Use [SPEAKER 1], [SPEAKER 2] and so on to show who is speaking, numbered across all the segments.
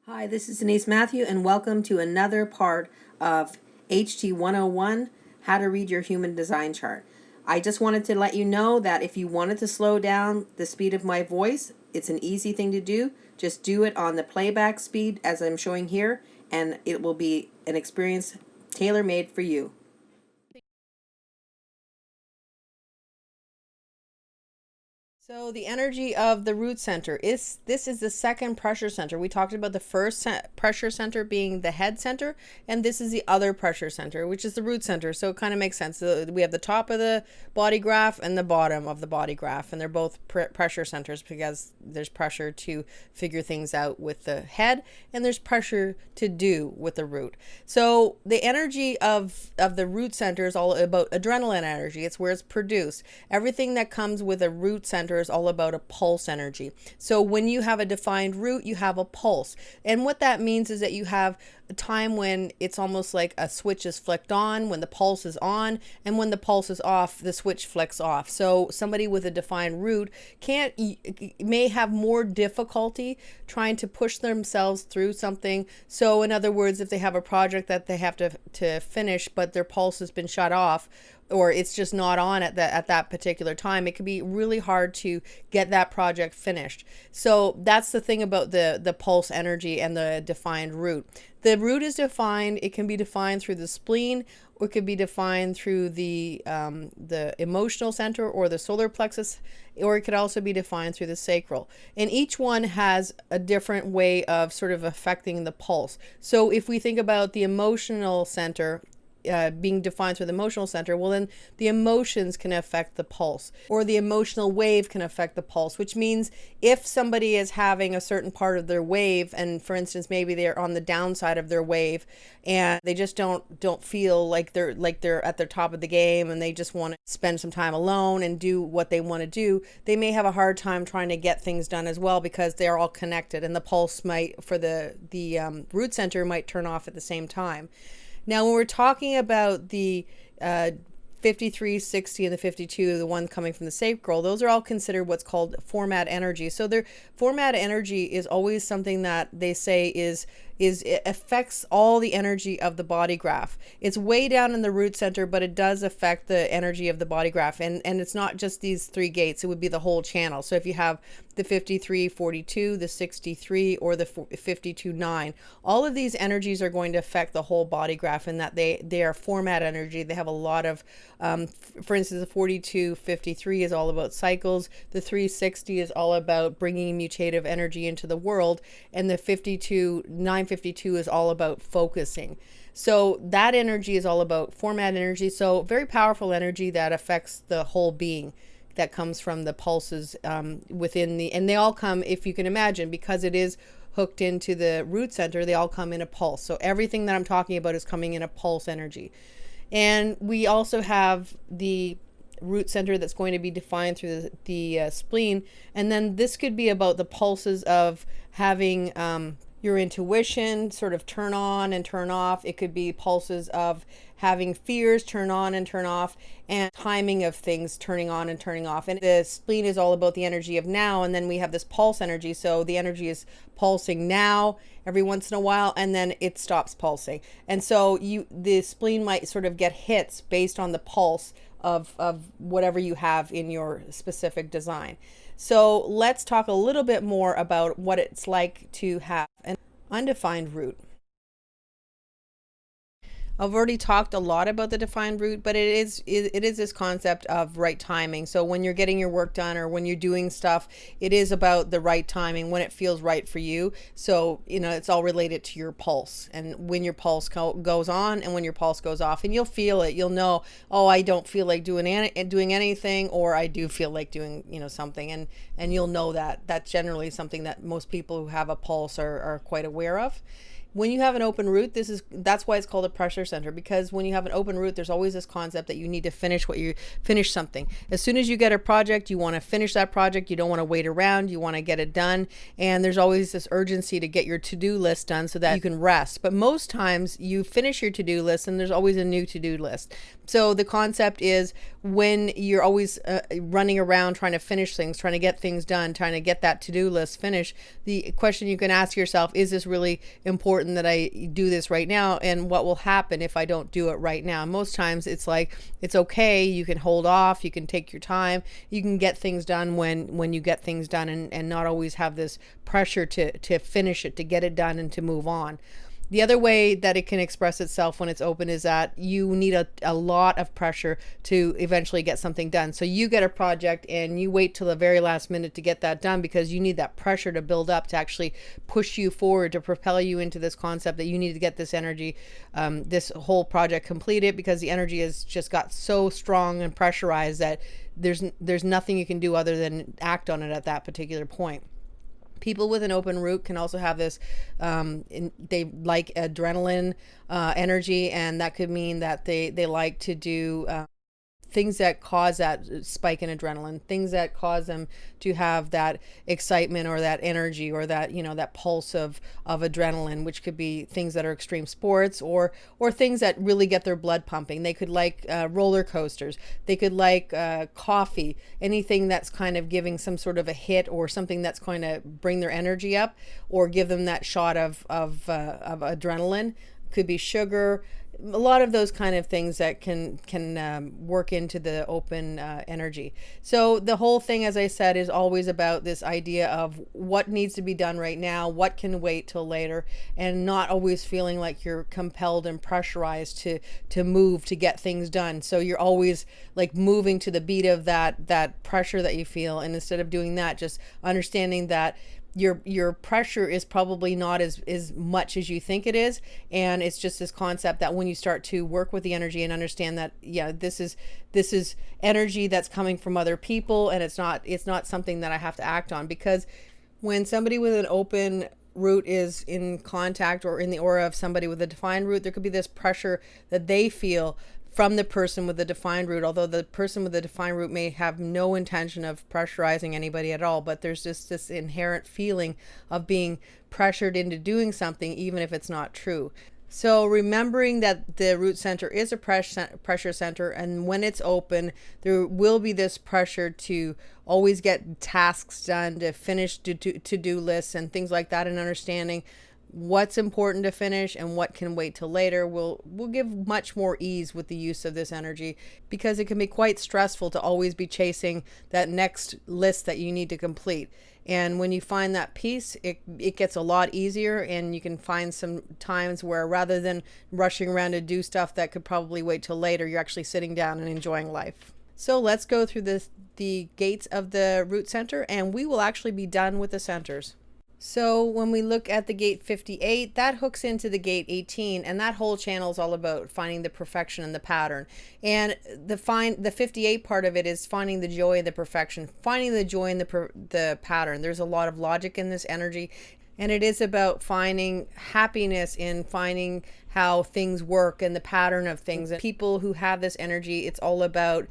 [SPEAKER 1] Hi, this is Denise Matthew, and welcome to another part of HT 101, How to Read Your Human Design Chart. I just wanted to let you know that if you wanted to slow down the speed of my voice, it's an easy thing to do. Just do it on the playback speed as I'm showing here, and it will be an experience tailor-made for you. So the energy of the root center is the second pressure center. We talked about the first pressure center being the head center, and this is the other pressure center, which is the root center. So it kind of makes sense. So we have the top of the body graph and the bottom of the body graph, and they're both pressure centers because there's pressure to figure things out with the head, and there's pressure to do with the root. So the energy of the root center is all about adrenalin energy. It's where it's produced. Everything that comes with a root center is all about a pulse energy. So when you have a defined root, you have a pulse. And what that means is that you have a time when it's almost like a switch is flicked on, when the pulse is on, and when the pulse is off, the switch flicks off. So somebody with a defined root may have more difficulty trying to push themselves through something. So in other words, if they have a project that they have to finish, but their pulse has been shut off, or it's just not on at that particular time, it can be really hard to get that project finished. So that's the thing about the pulse energy and the defined root. The root is defined. It can be defined through the spleen, or it could be defined through the emotional center or the solar plexus, or it could also be defined through the sacral. And each one has a different way of sort of affecting the pulse. So if we think about the emotional center, being defined through the emotional center, well, then the emotions can affect the pulse, or the emotional wave can affect the pulse, which means if somebody is having a certain part of their wave, and for instance, maybe they're on the downside of their wave and they just don't feel like they're at their top of the game, and they just want to spend some time alone and do what they want to do, they may have a hard time trying to get things done as well, because they're all connected, and the pulse might, for the root center, might turn off at the same time. Now, when we're talking about the 53, 60, and the 52, the one coming from the sacral, those are all considered what's called format energy. So their format energy is always something that they say it affects all the energy of the body graph. It's way down in the root center, but it does affect the energy of the body graph. And it's not just these three gates, it would be the whole channel. So if you have the 53, 42, the 63, or the 52, 9, all of these energies are going to affect the whole body graph, in that they are format energy. They have a lot of, for instance, the 42, 53 is all about cycles. The 360 is all about bringing mutative energy into the world. And the 52, 952 is all about focusing. So that energy is all about format energy. So very powerful energy that affects the whole being, that comes from the pulses within and they all come, if you can imagine, because it is hooked into the root center, they all come in a pulse. So everything that I'm talking about is coming in a pulse energy. And we also have the root center that's going to be defined through the spleen. And then this could be about the pulses of having your intuition sort of turn on and turn off. It could be pulses of having fears turn on and turn off, and timing of things turning on and turning off. And the spleen is all about the energy of now, and then we have this pulse energy. So the energy is pulsing now every once in a while, and then it stops pulsing. And so the spleen might sort of get hits based on the pulse of whatever you have in your specific design. So let's talk a little bit more about what it's like to have an undefined root. I've already talked a lot about the defined root, but it is this concept of right timing. So when you're getting your work done, or when you're doing stuff, it is about the right timing, when it feels right for you. So, it's all related to your pulse, and when your pulse goes on and when your pulse goes off, and you'll feel it. You'll know, oh, I don't feel like doing anything, or I do feel like doing, something. And you'll know that. That's generally something that most people who have a pulse are quite aware of. When you have an open root, that's why it's called a pressure center, because when you have an open root, there's always this concept that you need to finish something. As soon as you get a project, you want to finish that project. You don't want to wait around. You want to get it done. And there's always this urgency to get your to-do list done so that you can rest. But most times you finish your to-do list and there's always a new to-do list. So the concept is, when you're always running around trying to finish things, trying to get things done, trying to get that to-do list finished, the question you can ask yourself, is this really important that I do this right now? And what will happen if I don't do it right now? Most times it's like, it's okay. You can hold off. You can take your time. You can get things done when you get things done, and not always have this pressure to finish it, to get it done, and to move on. The other way that it can express itself when it's open is that you need a lot of pressure to eventually get something done. So you get a project and you wait till the very last minute to get that done, because you need that pressure to build up to actually push you forward, to propel you into this concept that you need to get this energy, this whole project completed, because the energy has just got so strong and pressurized that there's nothing you can do other than act on it at that particular point. People with an open root can also have this, they like adrenaline energy, and that could mean that they like to do things that cause that spike in adrenaline, things that cause them to have that excitement or that energy or that, that pulse of adrenaline, which could be things that are extreme sports, or things that really get their blood pumping. They could like roller coasters. They could like coffee, anything that's kind of giving some sort of a hit, or something that's going to bring their energy up or give them that shot of adrenaline. Could be sugar, a lot of those kind of things that can work into the open energy. So the whole thing, as I said, is always about this idea of what needs to be done right now, what can wait till later, and not always feeling like you're compelled and pressurized to move to get things done. So you're always like moving to the beat of that pressure that you feel, and instead of doing that, just understanding that your pressure is probably not as much as you think it is. And it's just this concept that when you start to work with the energy and understand that, yeah, this is energy that's coming from other people, and it's not something that I have to act on. Because when somebody with an open root is in contact or in the aura of somebody with a defined root, there could be this pressure that they feel from the person with the defined root, although the person with the defined root may have no intention of pressurizing anybody at all. But there's just this inherent feeling of being pressured into doing something, even if it's not true. So remembering that the root center is a pressure center, and when it's open, there will be this pressure to always get tasks done, to finish to-do lists and things like that, and understanding what's important to finish and what can wait till later will give much more ease with the use of this energy, because it can be quite stressful to always be chasing that next list that you need to complete. And when you find that peace, it gets a lot easier, and you can find some times where, rather than rushing around to do stuff that could probably wait till later, you're actually sitting down and enjoying life. So let's go through the gates of the root center, and we will actually be done with the centers. So when we look at the gate 58, that hooks into the gate 18, and that whole channel is all about finding the perfection and the pattern. And the 58 part of it is finding the joy and the perfection, finding the joy in the pattern. There's a lot of logic in this energy, and it is about finding happiness in finding how things work and the pattern of things. And people who have this energy, it's all about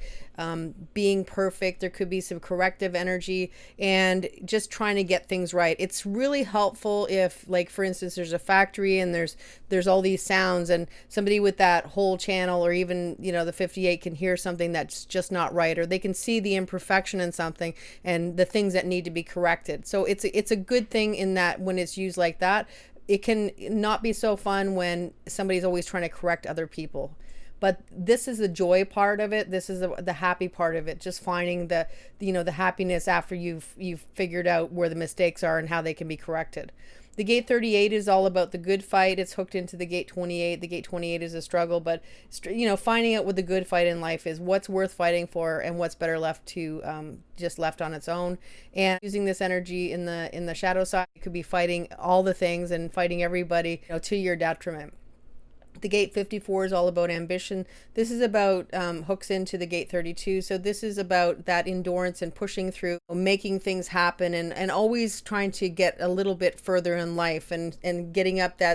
[SPEAKER 1] being perfect. There could be some corrective energy and just trying to get things right. It's really helpful if, like, for instance, there's a factory and there's all these sounds, and somebody with that whole channel, or even, the 58, can hear something that's just not right, or they can see the imperfection in something and the things that need to be corrected. So it's a good thing in that when it's used like that. It can not be so fun when somebody's always trying to correct other people. But this is the joy part of it. This is the happy part of it. Just finding the happiness after you've figured out where the mistakes are and how they can be corrected. The gate 38 is all about the good fight. It's hooked into the gate 28. The gate 28 is a struggle, but finding out what the good fight in life is, what's worth fighting for, and what's better left to just left on its own. And using this energy in the shadow side, it could be fighting all the things and fighting everybody to your detriment. The gate 54 is all about ambition. This is about hooks into the gate 32. So this is about that endurance and pushing through, making things happen, and always trying to get a little bit further in life, and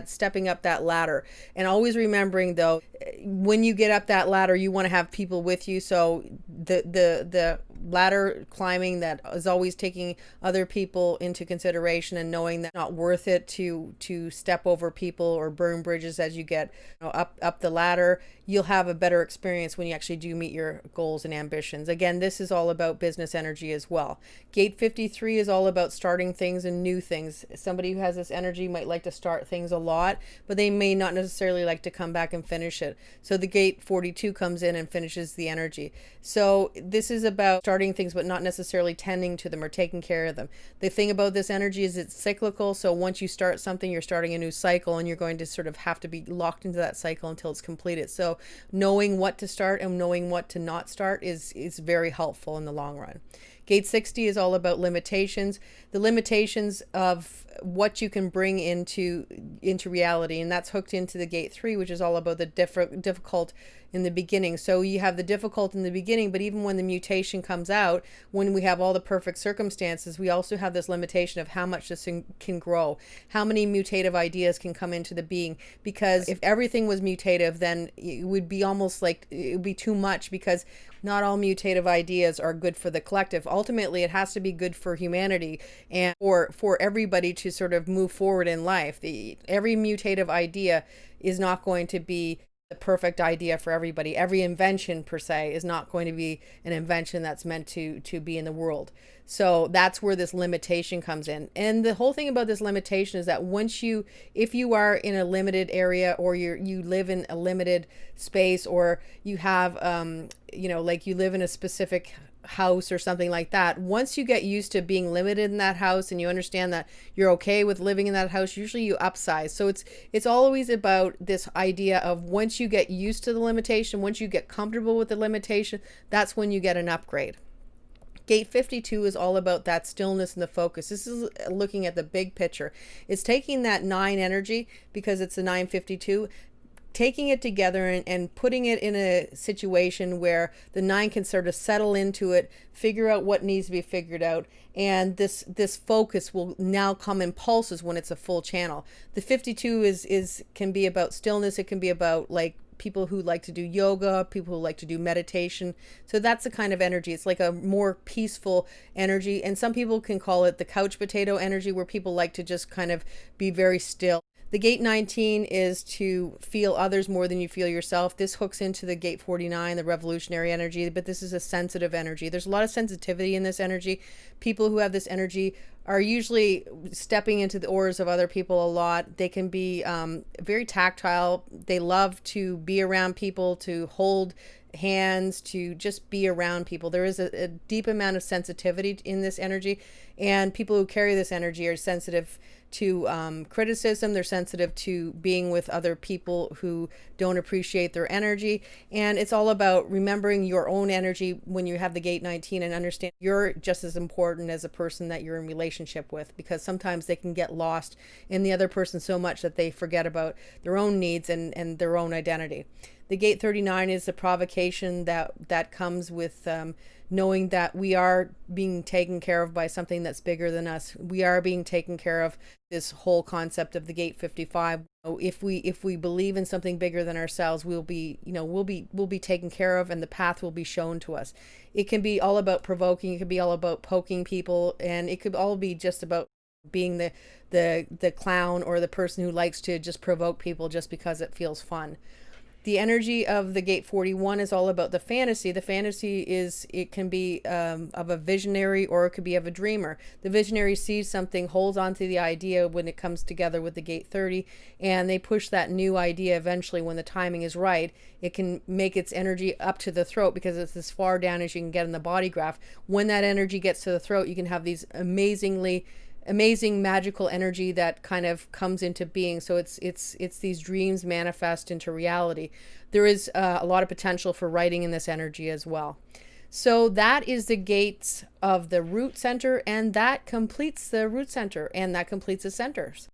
[SPEAKER 1] stepping up that ladder. And always remembering, though, when you get up that ladder, you want to have people with you. So the ladder climbing that is always taking other people into consideration and knowing that it's not worth it to step over people or burn bridges as you get up the ladder. You'll have a better experience when you actually do meet your goals and ambitions. Again, this is all about business energy as well. Gate 53 is all about starting things and new things. Somebody who has this energy might like to start things a lot, but they may not necessarily like to come back and finish it. So the gate 42 comes in and finishes the energy. So this is about starting things but not necessarily tending to them or taking care of them. The thing about this energy is it's cyclical. So once you start something, you're starting a new cycle, and you're going to sort of have to be locked into that cycle until it's completed. So knowing what to start and knowing what to not start is very helpful in the long run. Gate 60 is all about limitations, the limitations of what you can bring into reality, and that's hooked into the gate 3, which is all about the difficult in the beginning. So you have the difficult in the beginning, but even when the mutation comes out, when we have all the perfect circumstances, we also have this limitation of how much this can grow, how many mutative ideas can come into the being. Because if everything was mutative, then it would be almost like it would be too much, because not all mutative ideas are good for the collective. Ultimately, it has to be good for humanity and for everybody to sort of move forward in life. Every mutative idea is not going to be the perfect idea for everybody. Every invention per se is not going to be an invention that's meant to be in the world. So that's where this limitation comes in. And the whole thing about this limitation is that if you are in a limited area, or you live in a limited space, or you have, like you live in a specific house or something like that, once you get used to being limited in that house and you understand that you're okay with living in that house, usually you upsize. So it's always about this idea of once you get used to the limitation, once you get comfortable with the limitation, that's when you get an upgrade. Gate 52 is all about that stillness and the focus. This is looking at the big picture. It's taking that 9 energy, because it's a 952, taking it together and putting it in a situation where the 9 can sort of settle into it, figure out what needs to be figured out, and this focus will now come in pulses when it's a full channel. The 52 can be about stillness. It can be about like people who like to do yoga, people who like to do meditation. So that's the kind of energy. It's like a more peaceful energy, and some people can call it the couch potato energy, where people like to just kind of be very still. The gate 19 is to feel others more than you feel yourself. This hooks into the gate 49, the revolutionary energy, but this is a sensitive energy. There's a lot of sensitivity in this energy. People who have this energy are usually stepping into the auras of other people a lot. They can be very tactile. They love to be around people, to hold hands, to just be around people. There is a deep amount of sensitivity in this energy, and people who carry this energy are sensitive to criticism. They're sensitive to being with other people who don't appreciate their energy. And it's all about remembering your own energy when you have the gate 19, and understand you're just as important as a person that you're in relationship with, because sometimes they can get lost in the other person so much that they forget about their own needs and their own identity. The gate 39 is the provocation that comes with knowing that we are being taken care of by something that's bigger than us. We are being taken care of. This whole concept of the gate 55. If we believe in something bigger than ourselves, we'll be taken care of, and the path will be shown to us. It can be all about provoking. It could be all about poking people, and it could all be just about being the clown or the person who likes to just provoke people just because it feels fun. The energy of the gate 41 is all about the fantasy. The fantasy it can be of a visionary, or it could be of a dreamer. The visionary sees something, holds on to the idea when it comes together with the gate 30, and they push that new idea eventually when the timing is right. It can make its energy up to the throat, because it's as far down as you can get in the body graph. When that energy gets to the throat, you can have these amazing magical energy that kind of comes into being. So it's these dreams manifest into reality. There is a lot of potential for writing in this energy as well. So that is the gates of the root center, and that completes the root center, and that completes the centers.